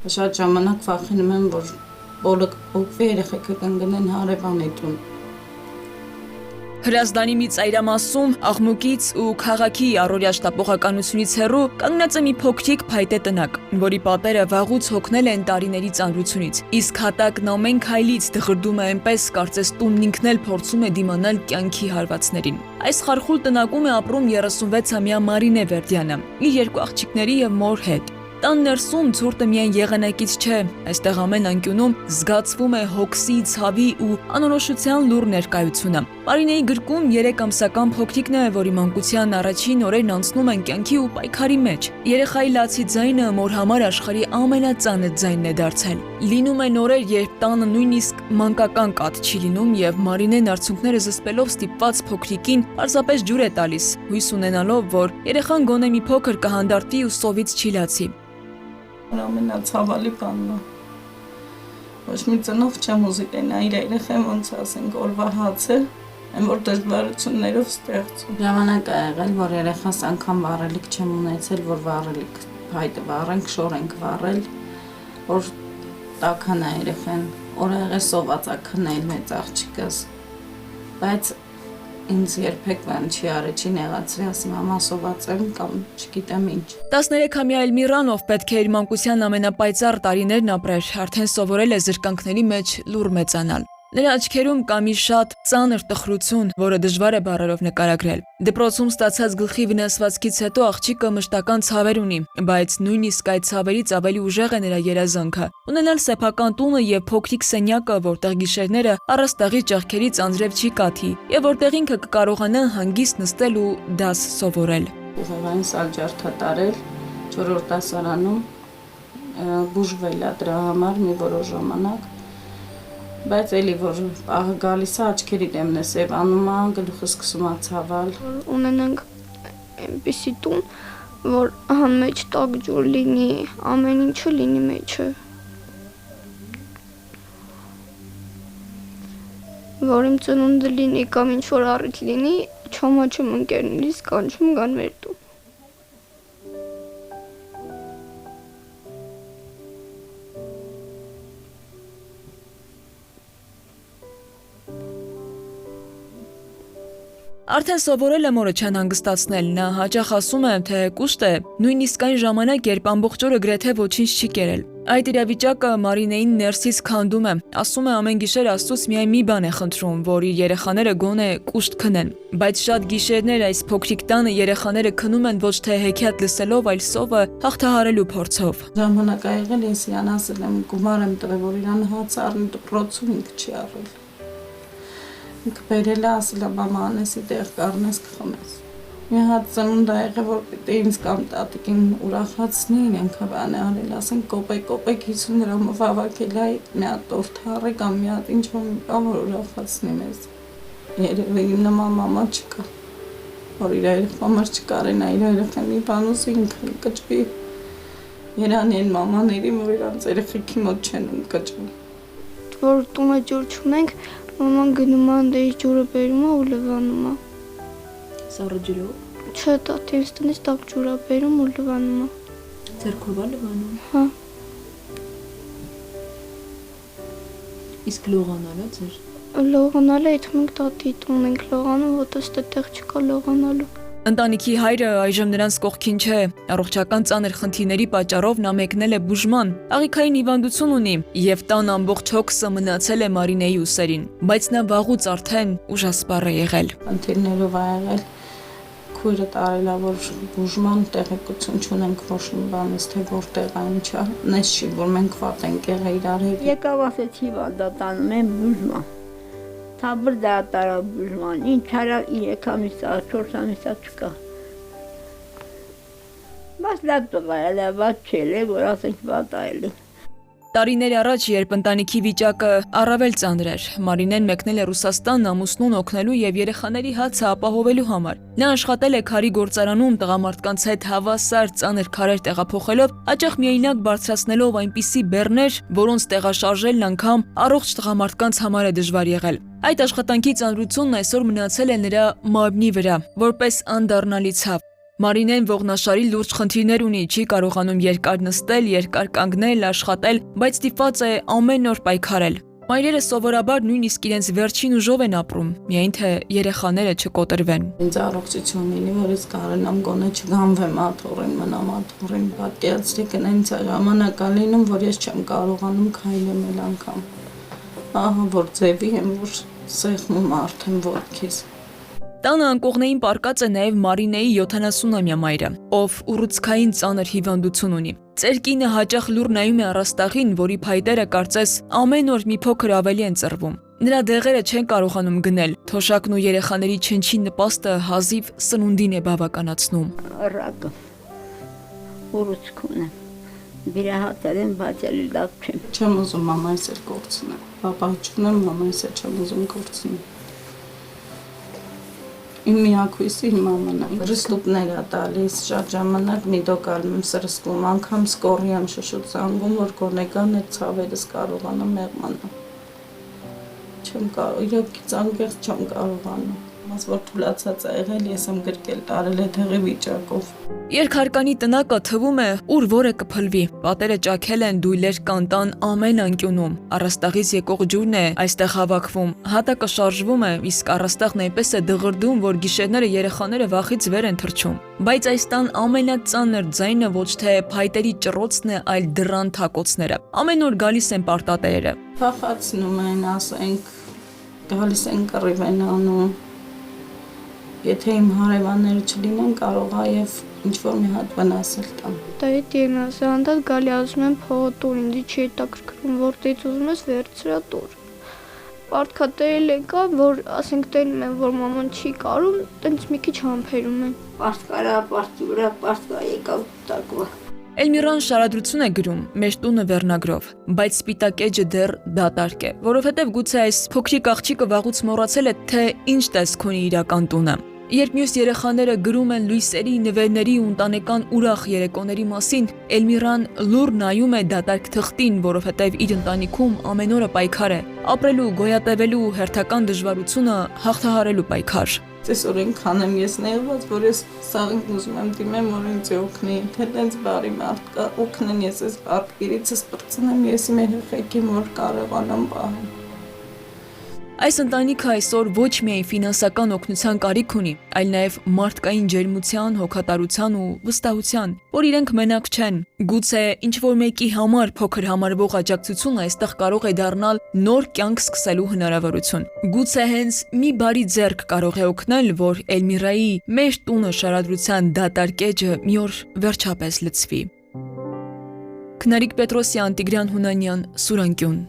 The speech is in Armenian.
Շատ ժամանակ վախենում եմ, որ բոլորը երեխեքը կընկնեն հարևանի տուն։ Հրազդանի մի ծայրամասում աղմուկից ու քաղաքի առօրյա շտապողականությունից հեռու կանգնած է մի փոքրիկ փայտե տնակ, որի պատերը վաղուց հոգնել են տարիների ծանրությունից, իսկ հատակն ամեն քայլից դղրդում է այնպես, կարծես տունն ինքն էլ փորձում է դիմանալ կյանքի հարվածներին։ Այս խարխուլ տնակում է ապրում 36-ամյա Մարինե Վերդյանը, իր երկու աղջիկների եւ մոր հետ։ Տան ներսում ցուրտը միայն եղանակից չէ, այստեղ ամեն անկյունում զգացվում է հոգսի, ցավի ու անորոշության լուռ ներկայությունը։ Մարինեի գրկում 3 ամսական փոքրիկն է, որի մանկության առաջին օրերն անցնում են կյանքի ու պայքարի մեջ։ Երեխայի լացի ձայնը մոր համար աշխարհի ամենածանր ձայնն է դարձել։ Լինում են օրեր, երբ տանը նույնիսկ մանկական կաթ չի լինում եւ Մարինեն արցունքները զսպելով ստիպված փոքրիկին պարզապես ջուր է տալիս, հույս ունենալով, որ երեխան գոնե մի փոքր կհանդարտվի ու սովից չի լացի։ Ամենացավալի բանն է։ Ոչ մի ծնող չեմ ուզի տենա իր երեխան ոնց ասենք օրվա հացը, այն որ դժվարություններով ստեղծում։ Ժամանակ ա եղել, որ երեխաս անգամ վառելիք չեմ ունեցել, որ վառելիք հայտը վառենք, շոր ենք վառել, որ տաքանա երեխան, օրը սոված ա քնել մեծ աղջիկս։ Բայց ինձ երբեք բան չի արել, չի նեղացրի, ասում մամա սոված եմ կամ չգիտեմ ինչ։ 13-ամյա Էլմիրան, ով պետք է իր մանկության ամենապայծառ տարիներն ապրեր, արդեն սովորել է զրկանքների մեջ լուռ մեծանալ։ Նրա աչքերում կա մի շատ ծանր տխրություն, որը դժվար է բառերով նկարագրել։ Դպրոցում ստացած գլխի վնասվածքից հետո աղջիկը մշտական ցավեր ունի, բայց նույնիսկ այդ ցավերից ավելի ուժեղ է նրա երազանքը։ Ունենալ սեփական տունը եւ փոքրիկ սենյակը, որտեղ գիշերները առաստաղի ճեղքերից անձրև չի կաթի, եւ որտեղ ինքը կկարողանա հանգիստ նստել ու դաս սովորել։ Ուղեղային սալջարդա տարել 4-րդ դասարանում բուժվել է դրա համար մի որոշ ժամանակ, բայց էլի որ աղը գալիս է աչքերի դեմն է սևանում է, գլուխը սկսում է ցավել։ Ունենանք այնպիսի տուն, որ անմեջ տաք ջուր լինի, ամեն ինչը լինի մեջը։ Որ իմ ծնունդը լինի կամ ինչ որ առիթ լինի, չոմաչում ընկերներից կանչում գան մեր տուն։ Արդեն սովորել է մորը չանհանգստացնել, նա հաճախ ասում է, թե կուշտ է, նույնիսկ այն ժամանակ, երբ ամբողջ օրը գրեթե ոչինչ չի կերել։ Այդ իրավիճակը Մարինեին ներսից քանդում է, ասում է ամեն գիշեր Աստծուց միայն մի բան է խնդրում, որ իր երեխաները գոնե կուշտ քնեն։ Բայց շատ գիշերներ այս փոքրիկ տանը երեխաները քնում են ոչ թե հեքիաթ լսելով, այլ սովը հաղթահարելու փորձով։ Ժամանակ ա եղել, ես իրան ասել եմ, գումար եմ տվել, որ իրան հաց առնի դպրոցում ինքը չի առել։ Ինքը բերել է ասել է մամա անեսի տեղ կառնես կխմես։ Մի հատ ծնունդ ա եղել, որ պիտի ինձ կամ տատիկին ուրախացնի, ինքը բան է արել, ասենք կոպեկ 50 դրամով հավաքել է մի հատ տորտ առի կամ մի հատ ինչ-որ կա, որ ուրախացնի մեզ։ Երևի նման մամա չկա, որ իր համար չկարենա իր երեխան մի բանուս ինքը կճվի։ Երանի են մամաների, որ իրանց երեխեքի մոտ չեն կճվում։ Որ տունը ջուր չունենք, մաման գնում է անդեի ջուրը բերում է ու լվանում է։ Սառը ջուրով։ Չէ, տատի ինձ տնից տաք ջուր է բերում ու լվանում է։ Ձեռքով է լվանում։ Հա։ Իսկ լողանալը ձեր։ Լողանալը այդ մենք տատի տուն ենք լողանում, որտեղ տեղ չկա լողանալու։ Ընտանիքի հայրը այժմ նրանց կողքին չէ, առողջական ծանր խնդիրների պատճառով նա մեկնել է բուժման, աղիքային հիվանդություն ունի եւ տան ամբողջ հոգսը մնացել է Մարինեի ուսերին, բայց նա վաղուց արդեն ուժասպառ է եղել։ Խնդիրներով ա եղել, քույրը տարել է, որ բուժման տեղեկություն չունենք ոչ մի բանից, թե որտեղ է ինչա, նես չի, որ մենք վատ ենք եղել իրար հետ։ Եկավ ասեց հիվանդ տանում եմ բուժման։ Թաբր դա տարա բուժման, ինչ արա 3 ամիսա, 4 ամիսա չկա։ Բայց լավ տղայել է, վատ չել է, որ ասենք վատ այլ է։ Տարիներ առաջ, երբ ընտանիքի վիճակը առավել ծանր էր, Մարինեն մեկնել է Ռուսաստան ամուսնուն օգնելու եւ երեխաների հացը ապահովելու համար։ Նա աշխատել է քարի գործարանում տղամարդկանց հետ հավասար ծանր քարեր տեղափոխելով, հաճախ միայնակ բարձրացնելով այնպիսի բեռներ, որոնց տեղաշարժելն անգամ առողջ տղամարդկանց համար է դժվար եղել։ Այդ աշխատանքի ծանրությունն այսօր մնացել է նրա մարմնի վրա, որպես անդառնալի ցավ։ Մարինեն ողնաշարի լուրջ խնդիրներ ունի, չի կարողանում երկար նստել, երկար կանգնել, աշխատել, բայց ստիպված է ամեն օր պայքարել։ Մայրերը սովորաբար նույնիսկ իրենց վերջին ուժով են ապրում, միայն թե երեխաները չկոտրվեն։ Ինձ առողջություն լինի, որ ես կարողանամ գոնե չգանվեմ աթոռին, մնամ աթոռին, պատկերացրի կնենց ժամանակ է լինում, որ ես չեմ կարողանում քայլել էլ անգամ։ Ահա որ ձևի եմ, որ սեղմում արդեն ոտքից։ Տանը անկողներին պառկած է նաև Մարինեի 70-ամյա մայրը, ով ուռուցքային ծանր հիվանդություն ունի։ Ծեր կինը հաճախ լուր նայում է առաստաղին, որի փայտերը կարծես ամեն օր մի փոքր ավելի են ծռվում։ Նրա դեղերը չեն կարողանում գնել, թոշակն ու երեխաների չնչին նպաստը հազիվ սնունդին է բավականացնում։ Ռակը ուռուցք ունեմ։ Բիրահատել եմ, բայց էլի լավ չեմ։ Չեմ ուզում մամայս էլ կորցնել։ Պապա չունեմ, մամայս էլ չեմ ուզում կորցնել։ Իմ միակ հույսը իմ մաման է։ Ռստուպներ է տալիս, շատ ժամանակ միդոկալում եմ սրսկում, անգամ սկորի եմ շշուտ զանգում, որ գոնեկան այդ ցավերս կարողանամ մեղմանալ։ Չեմ կարող, իրոք անգեղ չեմ կարողանում։ Մաս որ թուլացած է եղել, ես եմ գրկել տարել այդ հեղի վիճակով։ Երկհարկանի տնակը թվում է, ուր որը կփլվի։ Պատերը ճաքել են, դույլեր կանտան ամեն անկյունում։ Առաստաղից եկող ջուրն է այստեղ հավաքվում։ Հատակը շարժվում է, իսկ առաստաղն այնպես է դղրդում, որ գիշերները երեխաները վախից վեր են թռչում։ Բայց այս տան ամենածանր ձայնը ոչ թե փայտերի ճռոցն է, այլ դռան թակոցները։ Ամեն օր գալիս են պարտատերերը։ Փախացնում են, ասենք, գալիս են կռիվ են անում։ Եթե իմ հարևանները չլինեն, կարող է եւ ինչ-որ մի հատ վնասել տան։ Դա է դիագնոզը, անդադ գալի ասում են փողը տուր, ինձ չի հետաքրքրում, որտեղից ուզում ես վերցրա տուր։ Պարտքատերել եկա, որ ասենք տենում են, որ մաման չի կարում, տենց մի քիչ համբերում են։ Պարտկարա, պարտքի վրա, պարտկա եկավ տակվա։ Էլմիրան շարադրություն է գրում մեր տունը վերնագրով, բայց սպիտակ էջը դեռ դատարկ է, որովհետև գուցե այս փոքրիկ աղջիկը վաղուց մոռացել է, թե ինչ տեսք ունի իրական տունը։ Երբ մյուս երեխաները գրում են լույսերի, նվերների ու ընտանեկան ուրախ երեկոների մասին, Էլմիրան լուր նայում է դատարկ թղթին, որովհետև իր ընտանիքում ամեն օրը պայքար է, ապրելու, գոյատևելու հերթական դժվարությունը հաղթահարելու պայքար։ Այսօր այնքան եմ ես նեղված, որ ես սաղին ուզում եմ դիմեմ, որ ինձ օգնի, թե տենց բարի մարդ կա, օգնեն ես այս բարդգիրիցս պրծնեմ, ես իմ երեխեքին որ կարողանամ պահեմ։ Այս ընտանիքը այսօր ոչ միայն ֆինանսական օգնության կարիք ունի, այլ նաև մարդկային ջերմության, հոգատարության ու վստահության, որ իրենք մենակ չեն։ Գուցե ինչ-որ մեկի համար փոքր համարվող աջակցությունը այստեղ կարող է դառնալ նոր կյանք սկսելու հնարավորություն։ Գուցե հենց մի բարի ձեռք կարող է օգնել, որ Էլմիրայի մեր տունը շարադրության դատարկ էջը մի օր վերջապես լցվի։ Քնարիկ Պետրոսյան, Տիգրան Հունանյան, Սուրանկյուն։